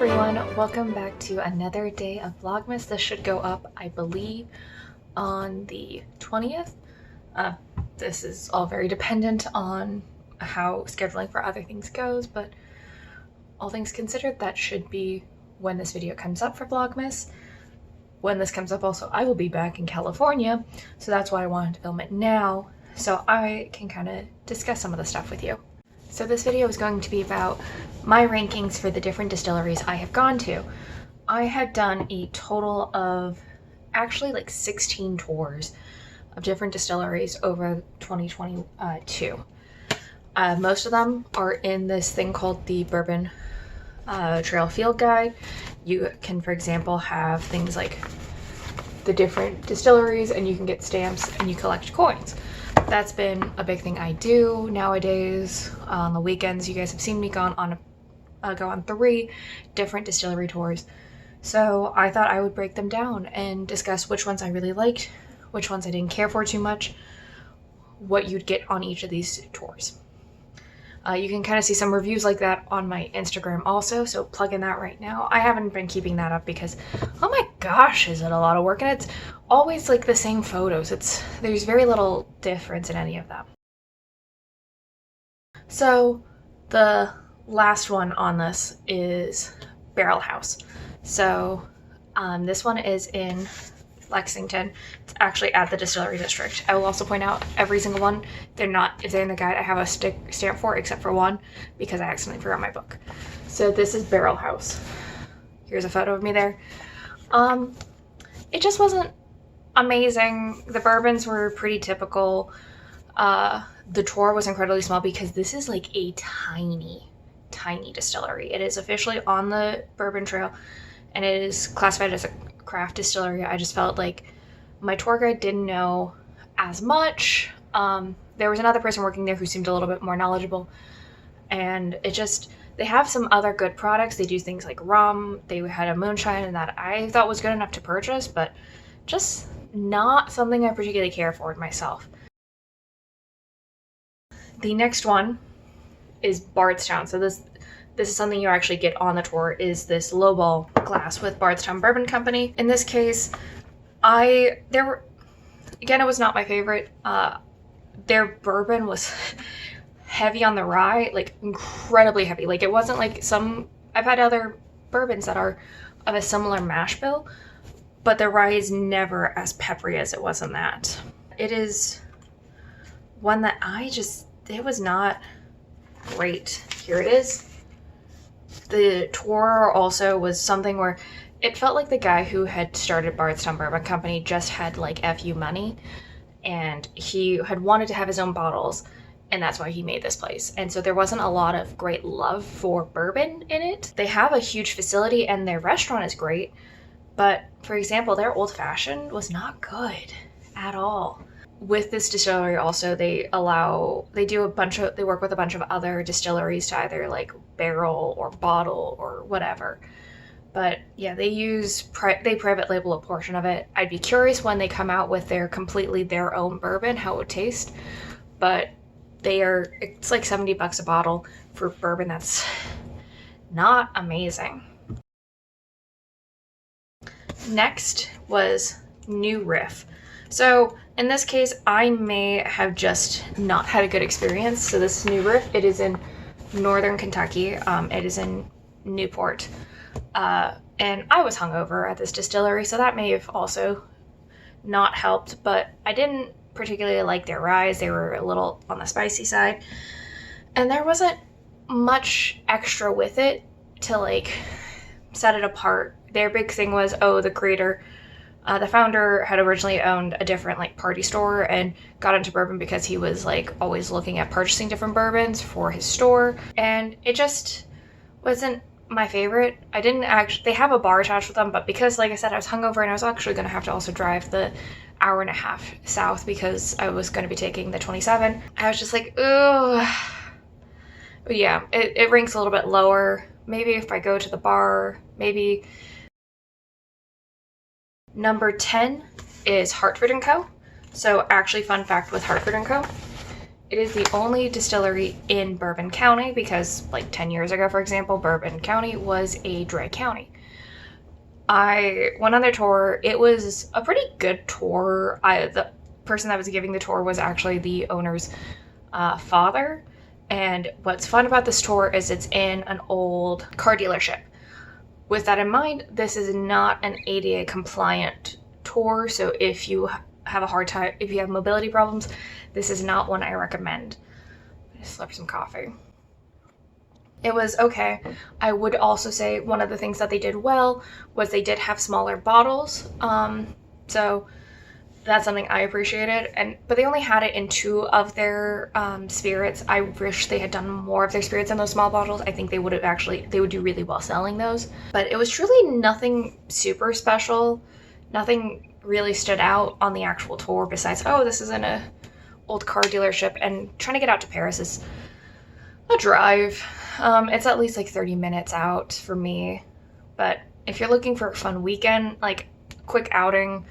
everyone, welcome back to another day of Vlogmas. This should go up, I believe, on the 20th. This is all very dependent on how scheduling for other things goes, but all things considered, that should be when this video comes up for Vlogmas. When this comes up also, I will be back in California, so that's why I wanted to film it now, so I can kind of discuss some of the stuff with you. So this video is going to be about my rankings for the different distilleries I have gone to. I had done a total of actually like 16 tours of different distilleries over 2022. Most of them are in this thing called the Bourbon Trail Field Guide. You can, for example, have things like the different distilleries and you can get stamps and you collect coins. That's been a big thing I do nowadays. On the weekends, you guys have seen me go on 3 different distillery tours. So I thought I would break them down and discuss which ones I really liked, which ones I didn't care for too much, what you'd get on each of these tours. You can kind of see some reviews like that on my Instagram also, so plug in that right now. I haven't been keeping that up because, oh my gosh, is it a lot of work, and it's always like the same photos. There's very little difference in any of them. So the last one on this is Barrel House. So this one is in Lexington. It's actually at the distillery district. I will also point out every single one, if they're in the guide, I have a stamp for, except for one because I accidentally forgot my book. So this is Barrel House. Here's a photo of me there. It just wasn't amazing. The bourbons were pretty typical. The tour was incredibly small because this is like a tiny distillery. It is officially on the Bourbon Trail and it is classified as a craft distillery. I just felt like my tour guide didn't know as much. There was another person working there who seemed a little bit more knowledgeable, and they have some other good products. They do things like rum. They had a moonshine and that I thought was good enough to purchase, but just not something I particularly care for myself. The next one is Bardstown. So this is something you actually get on the tour, is this lowball glass with Bardstown Bourbon Company. In this case, again, it was not my favorite. Their bourbon was heavy on the rye, like incredibly heavy. Like it wasn't like I've had other bourbons that are of a similar mash bill, but the rye is never as peppery as it was in that. It is one that it was not great. Here it is. The tour also was something where it felt like the guy who had started Bardstown Bourbon Company just had like FU money, and he had wanted to have his own bottles, and that's why he made this place. And so there wasn't a lot of great love for bourbon in it. They have a huge facility and their restaurant is great, but for example, their old fashioned was not good at all. With this distillery also, they work with a bunch of other distilleries to either like barrel or bottle or whatever. But yeah, they private label a portion of it. I'd be curious when they come out with completely their own bourbon, how it would taste. But it's like $70 a bottle for bourbon that's not amazing. Next was New Riff. So in this case, I may have just not had a good experience. So this is New Riff. It is in northern Kentucky. It is in Newport. And I was hungover at this distillery, so that may have also not helped, but I didn't particularly like their ryes. They were a little on the spicy side, and there wasn't much extra with it to like set it apart. Their big thing was, the creator, the founder had originally owned a different like party store and got into bourbon because he was like always looking at purchasing different bourbons for his store, and it just wasn't my favorite. They have a bar attached with them, but because, like I said, I was hungover and I was actually going to have to also drive the hour and a half south because I was going to be taking the 27. I was just like, ooh. But yeah, it ranks a little bit lower. Maybe if I go to the bar, maybe. Number 10 is Hartford & Co. So actually, fun fact with Hartford & Co. It is the only distillery in Bourbon County because, like 10 years ago, for example, Bourbon County was a dry county. I went on their tour. It was a pretty good tour. The person that was giving the tour was actually the owner's father. And what's fun about this tour is it's in an old car dealership. With that in mind, this is not an ADA compliant tour, so if you have a hard time, if you have mobility problems, this is not one I recommend. I just slurped some coffee. It was okay. I would also say one of the things that they did well was they did have smaller bottles, so that's something I appreciated. But they only had it in 2 of their spirits. I wish they had done more of their spirits in those small bottles. I think they would do really well selling those. But it was truly nothing super special. Nothing really stood out on the actual tour besides, oh, this is in a old car dealership, and trying to get out to Paris is a drive. It's at least like 30 minutes out for me. But if you're looking for a fun weekend, like quick outing,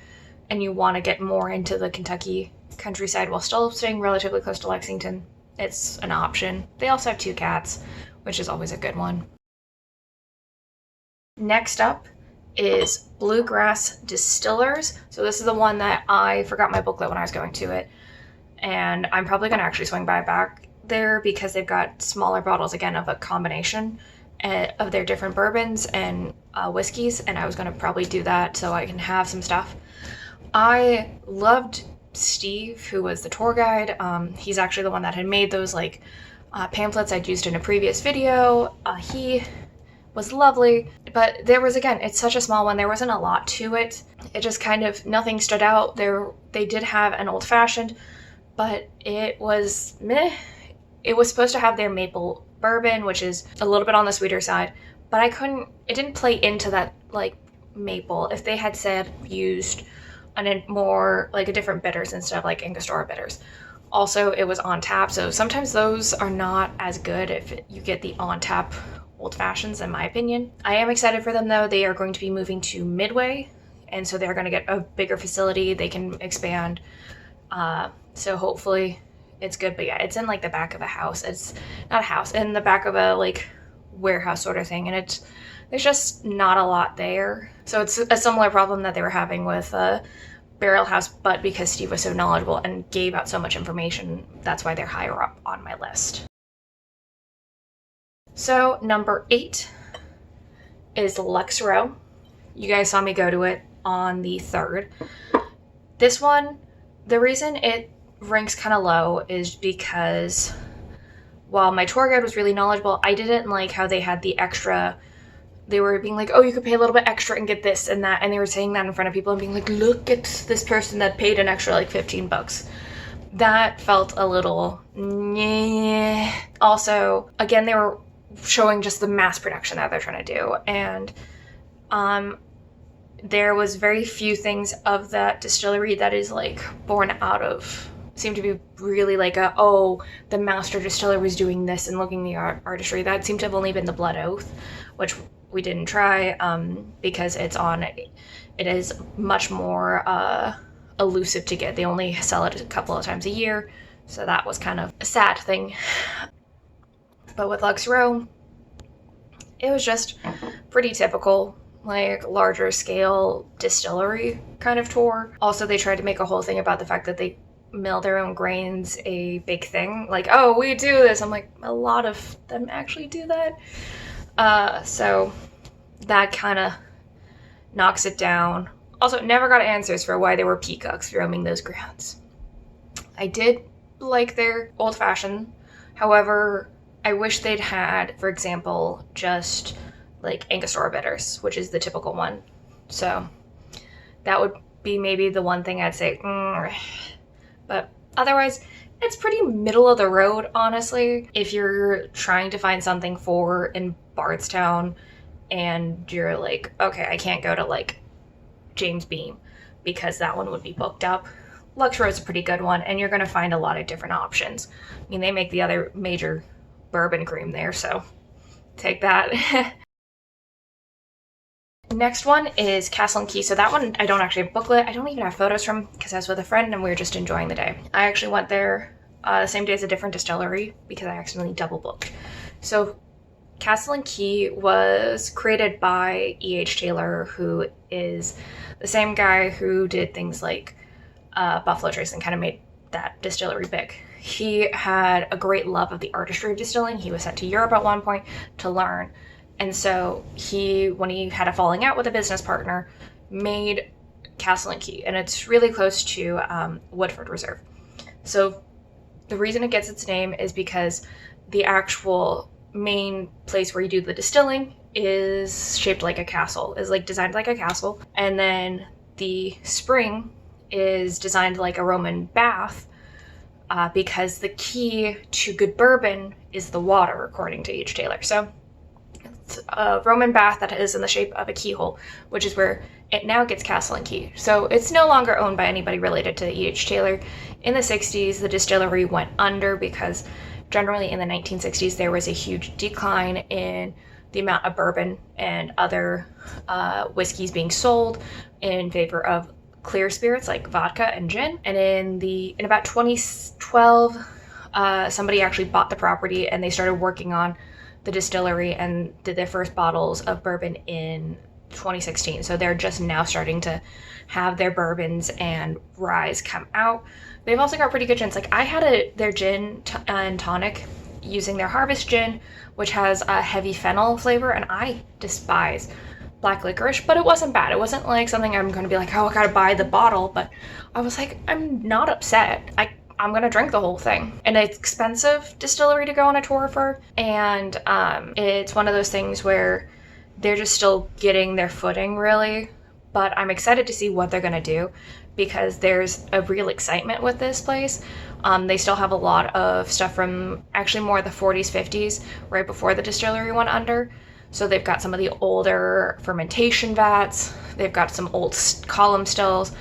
and you want to get more into the Kentucky countryside while still staying relatively close to Lexington, it's an option. They also have 2 cats, which is always a good one. Next up is Bluegrass Distillers. So this is the one that I forgot my booklet when I was going to it, and I'm probably going to actually swing by back there because they've got smaller bottles again of a combination of their different bourbons and whiskeys, and I was going to probably do that so I can have some stuff. I loved Steve, who was the tour guide. He's actually the one that had made those like pamphlets I'd used in a previous video. He was lovely, but there was, again, it's such a small one, there wasn't a lot to it. It just kind of, nothing stood out. They did have an old fashioned, but it was meh. It was supposed to have their maple bourbon, which is a little bit on the sweeter side, but it didn't play into that like maple. If they had said used more like a different bitters instead of like Angostura bitters. Also, it was on tap, so sometimes those are not as good if you get the on tap old fashions, in my opinion. I am excited for them though. They are going to be moving to Midway, and so they're going to get a bigger facility. They can expand, so hopefully it's good. But yeah, it's in like the back of a house. It's not a house, in the back of a like warehouse sort of thing, and there's just not a lot there. So it's a similar problem that they were having with Barrel House, but because Steve was so knowledgeable and gave out so much information, that's why they're higher up on my list. So number 8 is Lux Row. You guys saw me go to it on the 3rd. This one, the reason it ranks kind of low is because while my tour guide was really knowledgeable, I didn't like how they had the extra. They were being like, oh, you could pay a little bit extra and get this and that, and they were saying that in front of people and being like, look at this person that paid an extra like $15. That felt a little nyeh. Also, again, they were showing just the mass production that they're trying to do, and there was very few things of that distillery that is like born out of, seemed to be really like the master distiller was doing this and looking at the artistry. That seemed to have only been the Blood Oath, which we didn't try because it is much more elusive to get. They only sell it a couple of times a year, so that was kind of a sad thing. But with Lux Row, it was just pretty typical, like larger scale distillery kind of tour. Also, they tried to make a whole thing about the fact that they mill their own grains a big thing. Like, oh, we do this. I'm like, a lot of them actually do that. So that kind of knocks it down. Also, never got answers for why there were peacocks roaming those grounds. I did like their old fashioned. However, I wish they'd had, for example, just like Angostura bitters, which is the typical one. So that would be maybe the one thing I'd say. But otherwise, it's pretty middle of the road, honestly. If you're trying to find something in Bardstown and you're like, okay, I can't go to like James Beam because that one would be booked up. Lux Row is a pretty good one, and you're going to find a lot of different options. I mean, they make the other major bourbon cream there, so take that. Next one is Castle and Key. So that one, I don't actually have a booklet. I don't even have photos from because I was with a friend and we were just enjoying the day. I actually went there the same day as a different distillery because I accidentally double booked. So Castle and Key was created by E.H. Taylor, who is the same guy who did things like Buffalo Trace and kind of made that distillery big. He had a great love of the artistry of distilling. He was sent to Europe at one point to learn. And so when he had a falling out with a business partner, made Castle and Key. And it's really close to Woodford Reserve. So the reason it gets its name is because the actual main place where you do the distilling is shaped like a castle, is like designed like a castle. And then the spring is designed like a Roman bath because the key to good bourbon is the water, according to E.H. Taylor. So it's a Roman bath that is in the shape of a keyhole, which is where it now gets Castle and Key. So it's no longer owned by anybody related to E.H. Taylor. In the 60s, the distillery went under because generally in the 1960s, there was a huge decline in the amount of bourbon and other whiskeys being sold in favor of clear spirits like vodka and gin. And in about 2012, somebody actually bought the property and they started working on the distillery and did their first bottles of bourbon in 2016. So they're just now starting to have their bourbons and ryes come out. They've also got pretty good gins. Like I had their gin and tonic using their harvest gin, which has a heavy fennel flavor, and I despise black licorice, but it wasn't bad. It wasn't like something I'm going to be like, oh, I gotta buy the bottle, but I was like, I'm not upset. I'm gonna drink the whole thing. And it's expensive distillery to go on a tour for, and it's one of those things where they're just still getting their footing, really. But I'm excited to see what they're gonna do because there's a real excitement with this place. They still have a lot of stuff from actually more the 40s, 50s, right before the distillery went under. So they've got some of the older fermentation vats, they've got some old column stills,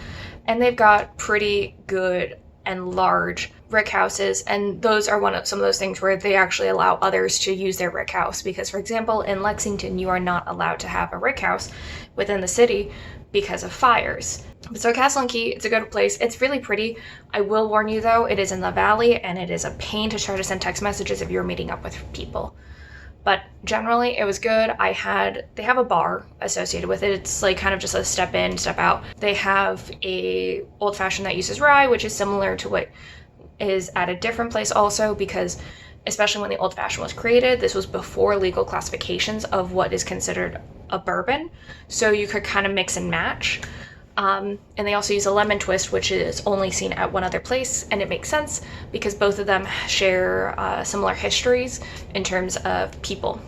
and they've got pretty good and large rick houses. And those are some of those things where they actually allow others to use their rick house. Because, for example, in Lexington, you are not allowed to have a rick house within the city because of fires. So Castle and Key, it's a good place. It's really pretty. I will warn you though, it is in the valley and it is a pain to try to send text messages if you're meeting up with people. But generally, it was good. They have a bar associated with it. It's like kind of just a step in, step out. They have a old fashioned that uses rye, which is similar to what is at a different place also, because especially when the old fashioned was created, this was before legal classifications of what is considered a bourbon. So you could kind of mix and match. And they also use a lemon twist, which is only seen at one other place, and it makes sense because both of them share similar histories in terms of people.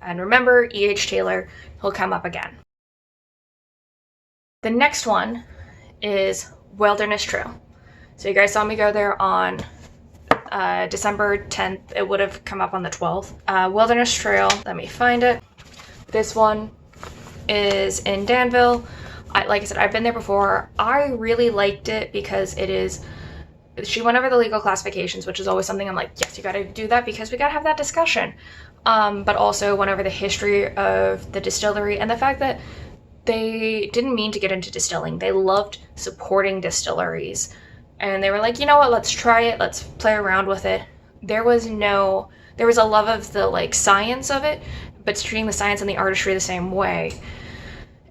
And remember, E.H. Taylor, he'll come up again. The next one is Wilderness Trail. So you guys saw me go there on December 10th. It would have come up on the 12th. Wilderness Trail, let me find it. This one is in Danville. Like I said, I've been there before. I really liked it because she went over the legal classifications, which is always something I'm like, yes, you gotta do that because we gotta have that discussion. But also went over the history of the distillery and the fact that they didn't mean to get into distilling. They loved supporting distilleries. And they were like, you know what, let's try it. Let's play around with it. There was a love of the like science of it, but treating the science and the artistry the same way.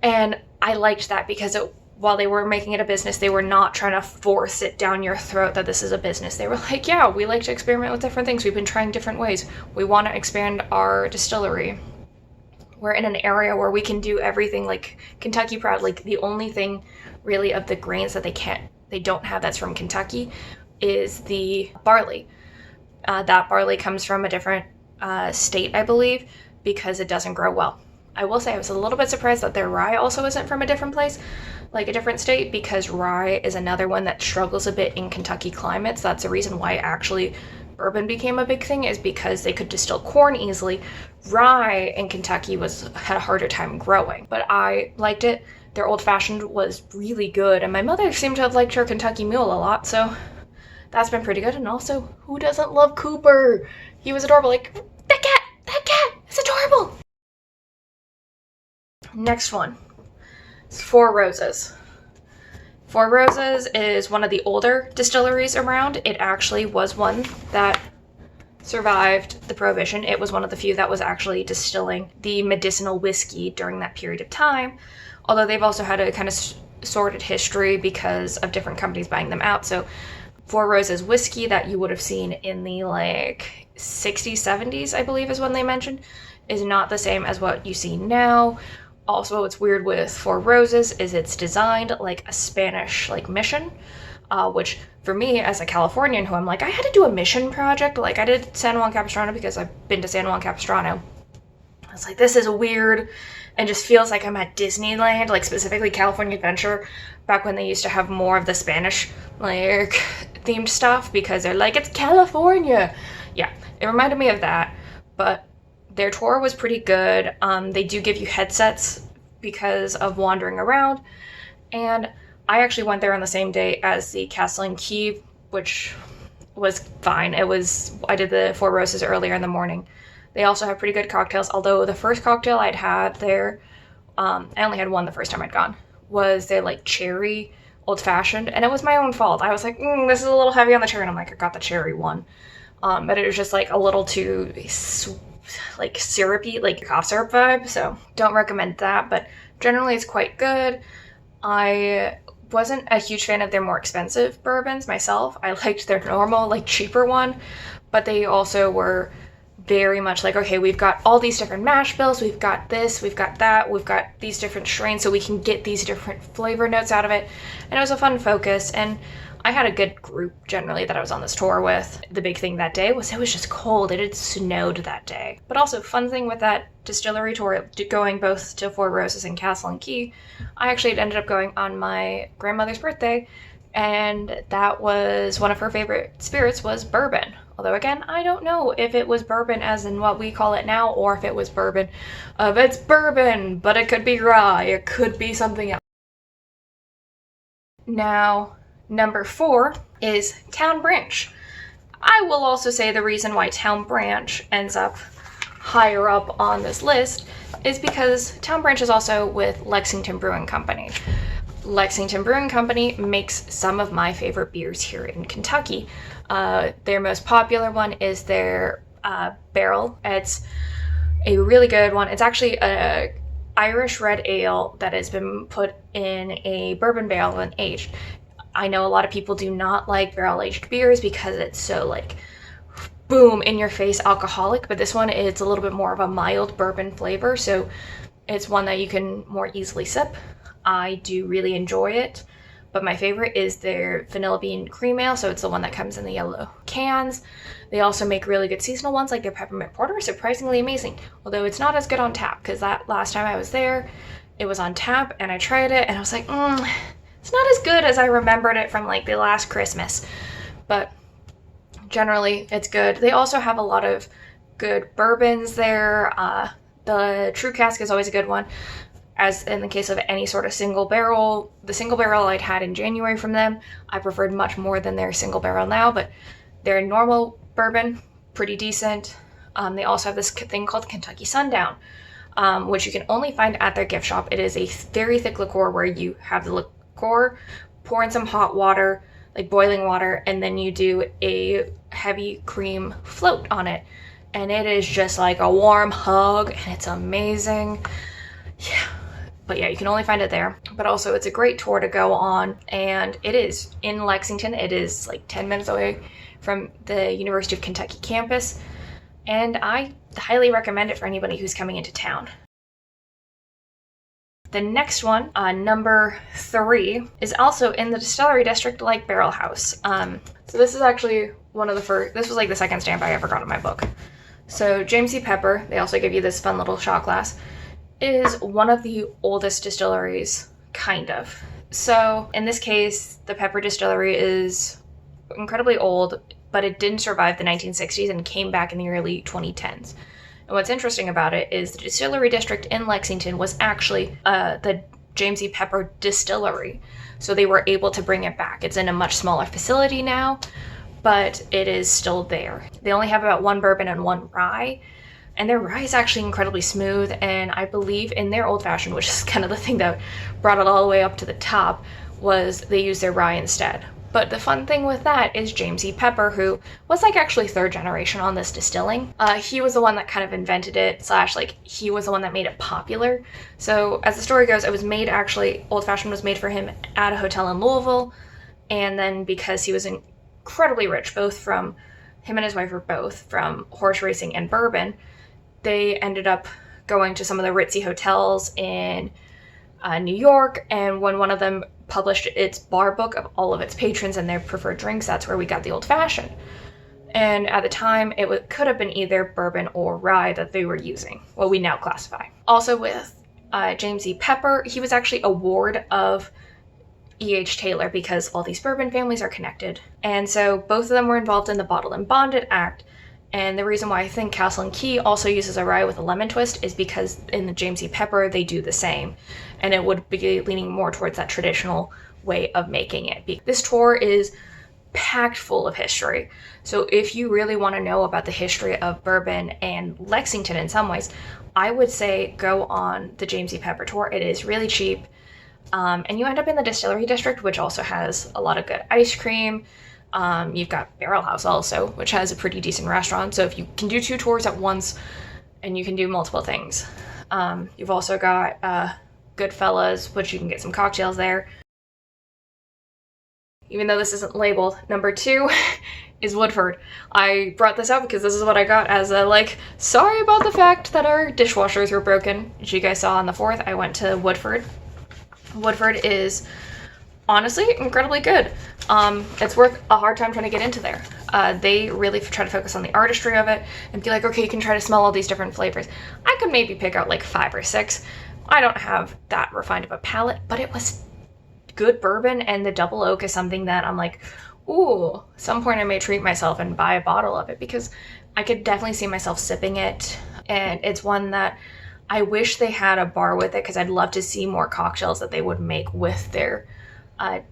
And I liked that because while they were making it a business, they were not trying to force it down your throat that this is a business. They were like, yeah, we like to experiment with different things. We've been trying different ways. We want to expand our distillery. We're in an area where we can do everything like Kentucky Proud. Like the only thing really of the grains that they don't have that's from Kentucky is the barley. That barley comes from a different state, I believe, because it doesn't grow well. I will say I was a little bit surprised that their rye also isn't from a different place, like a different state, because rye is another one that struggles a bit in Kentucky climates. That's the reason why actually bourbon became a big thing, is because they could distill corn easily. Rye in Kentucky had a harder time growing, but I liked it. Their old fashioned was really good, and my mother seemed to have liked her Kentucky Mule a lot, so that's been pretty good. And also, who doesn't love Cooper? He was adorable. Like, that cat is adorable. Next one is Four Roses. Four Roses is one of the older distilleries around. It actually was one that survived the Prohibition. It was one of the few that was actually distilling the medicinal whiskey during that period of time, although they've also had a kind of sordid history because of different companies buying them out. So Four Roses whiskey that you would have seen in the like 60s, 70s, I believe is when they mentioned, is not the same as what you see now. Also, what's weird with Four Roses is it's designed like a Spanish like mission, which for me as a Californian who I'm like, I had to do a mission project. Like I did San Juan Capistrano because I've been to San Juan Capistrano. I was like, this is weird and just feels like I'm at Disneyland, like specifically California Adventure, back when they used to have more of the Spanish like themed stuff because they're like, it's California. Yeah, it reminded me of that, but their tour was pretty good. They do give you headsets because of wandering around, and I actually went there on the same day as the Castle and Key, which was fine. I did the Four Roses earlier in the morning. They also have pretty good cocktails, although the first cocktail I'd had there, I only had one the first time I'd gone, was their like cherry old-fashioned, and it was my own fault. I was like, this is a little heavy on the cherry, and I'm like, I got the cherry one. But it was just like a little too like syrupy, like cough syrup vibe, so don't recommend that, but generally it's quite good. I wasn't a huge fan of their more expensive bourbons myself. I liked their normal, like cheaper one, but they also were very much like, okay, we've got all these different mash bills, we've got this, we've got that, we've got these different strains so we can get these different flavor notes out of it. And it was a fun focus, and I had a good group generally that I was on this tour with. The big thing that day was it was just cold. It had snowed that day. But also, fun thing with that distillery tour, going both to Four Roses and Castle and Key, I actually ended up going on my grandmother's birthday, and that was one of her favorite spirits was bourbon. Although again, I don't know if it was bourbon as in what we call it now, or if it was bourbon of it's bourbon, but it could be rye, it could be something else. Now, number 4 is Town Branch. I will also say the reason why Town Branch ends up higher up on this list is because Town Branch is also with Lexington Brewing Company. Lexington Brewing Company makes some of my favorite beers here in Kentucky. Their most popular one is their barrel. It's a really good one. It's actually a Irish red ale that has been put in a bourbon barrel and aged. I know a lot of people do not like barrel-aged beers because it's so like boom in your face alcoholic, but this one is a little bit more of a mild bourbon flavor, so it's one that you can more easily sip. I do really enjoy it, but my favorite is their vanilla bean cream ale, so it's the one that comes in the yellow cans. They also make really good seasonal ones like their peppermint porter, surprisingly amazing, although it's not as good on tap because that last time I was there it was on tap and I tried it and I was like, it's not as good as I remembered it from like the last Christmas, but generally it's good. They also have a lot of good bourbons there. The True Cask is always a good one, as in the case of any sort of single barrel. The single barrel I'd had in January from them, I preferred much more than their single barrel now, but their normal bourbon, pretty decent. They also have this thing called Kentucky Sundown, which you can only find at their gift shop. It is a very thick liqueur where you have the liqueur, pour in some hot water, like boiling water, and then you do a heavy cream float on it. And it is just like a warm hug, and it's amazing. Yeah. But yeah, you can only find it there. But also, it's a great tour to go on, and it is in Lexington. It is like 10 minutes away from the University of Kentucky campus, and I highly recommend it for anybody who's coming into town. The next one, number 3, is also in the distillery district like Barrel House. So this is actually one of the first, this was like the second stamp I ever got in my book. So James C. Pepper, they also give you this fun little shot glass, is one of the oldest distilleries, kind of. So in this case, the Pepper Distillery is incredibly old, but it didn't survive the 1960s and came back in the early 2010s. And what's interesting about it is the distillery district in Lexington was actually the James E. Pepper Distillery. So they were able to bring it back. It's in a much smaller facility now, but it is still there. They only have about 1 bourbon and 1 rye, and their rye is actually incredibly smooth, and I believe in their old fashioned, which is kind of the thing that brought it all the way up to the top, was they used their rye instead. But the fun thing with that is James E. Pepper, who was like actually third generation on this distilling. He was the one that kind of invented it, / like he was the one that made it popular. So as the story goes, it was made actually, Old Fashioned was made for him at a hotel in Louisville. And then because he was incredibly rich, both from, him and his wife were both from horse racing and bourbon, they ended up going to some of the ritzy hotels in New York, and when one of them published its bar book of all of its patrons and their preferred drinks, that's where we got the Old Fashioned. And at the time, it could have been either bourbon or rye that they were using, what we now classify. Also with James E. Pepper, he was actually a ward of E.H. Taylor because all these bourbon families are connected. And so both of them were involved in the Bottled and Bonded Act. And the reason why I think Castle and Key also uses a rye with a lemon twist is because in the James E. Pepper, they do the same. And it would be leaning more towards that traditional way of making it. This tour is packed full of history. So if you really want to know about the history of bourbon and Lexington in some ways, I would say go on the James E. Pepper tour. It is really cheap. And you end up in the Distillery District, which also has a lot of good ice cream. You've got Barrel House also, which has a pretty decent restaurant. So if you can do 2 tours at once and you can do multiple things. You've also got Goodfellas, which you can get some cocktails there. Even though this isn't labeled, number 2 is Woodford. I brought this up because this is what I got as a, like, sorry about the fact that our dishwashers were broken. As you guys saw on the 4th, I went to Woodford. Woodford is honestly incredibly good. It's worth a hard time trying to get into there. They really try to focus on the artistry of it and be like, okay, you can try to smell all these different flavors. I could maybe pick out like 5 or 6. I don't have that refined of a palate, but it was good bourbon, and the double oak is something that I'm like, ooh, some point I may treat myself and buy a bottle of it, because I could definitely see myself sipping it. And it's one that I wish they had a bar with it, because I'd love to see more cocktails that they would make with their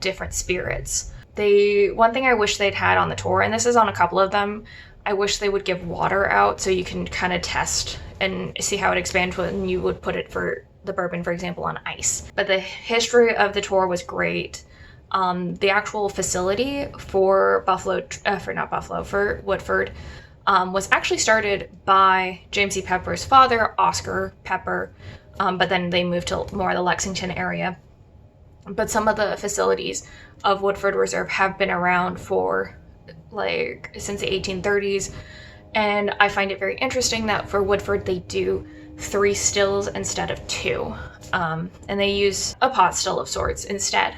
different spirits. One thing I wish they'd had on the tour, and this is on a couple of them, I wish they would give water out so you can kind of test and see how it expands when you would put it for the bourbon, for example, on ice. But the history of the tour was great. The actual facility for Woodford was actually started by James E. Pepper's father, Oscar Pepper, but then they moved to more of the Lexington area. But some of the facilities of Woodford Reserve have been around for like since the 1830s, and I find it very interesting that for Woodford they do 3 stills instead of 2, and they use a pot still of sorts instead.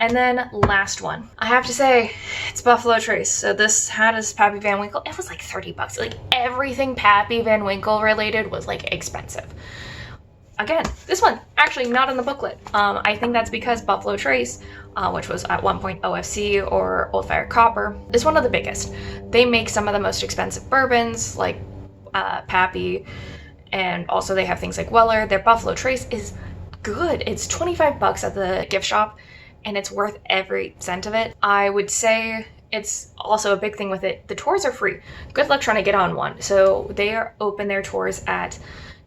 And then last one, I have to say, it's Buffalo Trace. So this had his Pappy Van Winkle. It was like $30. Like everything Pappy Van Winkle related was like expensive. Again, this one actually not in the booklet. I think that's because Buffalo Trace, which was at one point OFC or Old Fire Copper, is one of the biggest. They make some of the most expensive bourbons like Pappy, and also they have things like Weller. Their Buffalo Trace is good. It's $25 at the gift shop, and it's worth every cent of it. I would say it's also a big thing with it. The tours are free. Good luck trying to get on one. So they are open their tours at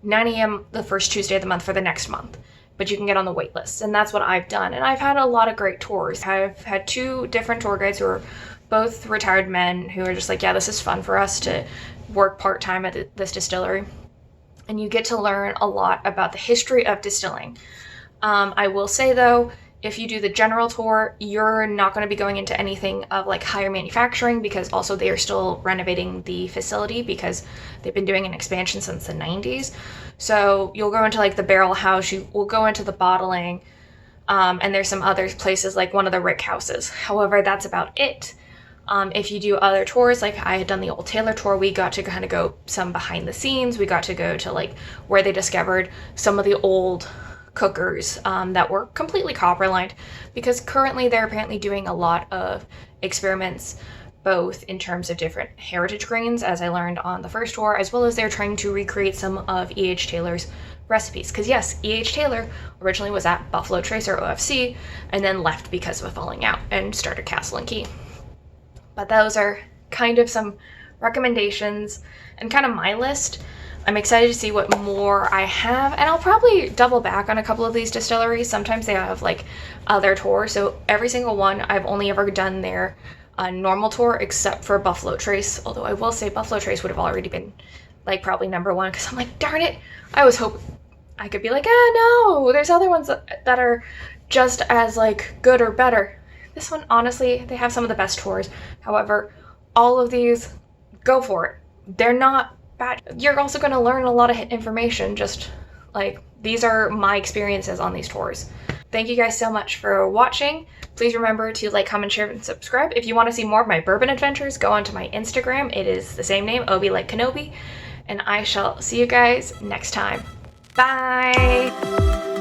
9 a.m. the first Tuesday of the month for the next month, but you can get on the wait list, and that's what I've done. And I've had a lot of great tours. I've had 2 different tour guides who are both retired men who are just like, yeah, this is fun for us to work part-time at this distillery. And you get to learn a lot about the history of distilling. I will say though, if you do the general tour, you're not going to be going into anything of like higher manufacturing, because also they are still renovating the facility because they've been doing an expansion since the 90s. So you'll go into like the barrel house, you will go into the bottling, and there's some other places like one of the rick houses. However, that's about it. If you do other tours, like I had done the Old Taylor tour, we got to kind of go some behind the scenes. We got to go to like where they discovered some of the old cookers that were completely copper lined, because currently they're apparently doing a lot of experiments both in terms of different heritage grains, as I learned on the first tour, as well as they're trying to recreate some of E.H. Taylor's recipes. Because yes, E.H. Taylor originally was at Buffalo Trace or OFC and then left because of a falling out and started Castle and Key. But those are kind of some recommendations and kind of my list. I'm excited to see what more I have, and I'll probably double back on a couple of these distilleries. Sometimes they have like other tours, so every single one I've only ever done their normal tour except for Buffalo Trace, although I will say Buffalo Trace would have already been like probably number one, because I'm like, darn it, I was hoping I could be like, no, there's other ones that are just as like good or better. This one, honestly, they have some of the best tours. However, all of these, go for it. They're not bad. You're also going to learn a lot of information, just like these are my experiences on these tours. Thank you guys so much for watching. Please remember to like, comment, share, and subscribe. If you want to see more of my bourbon adventures, go onto my Instagram. It is the same name, Obi like Kenobi. And I shall see you guys next time. Bye!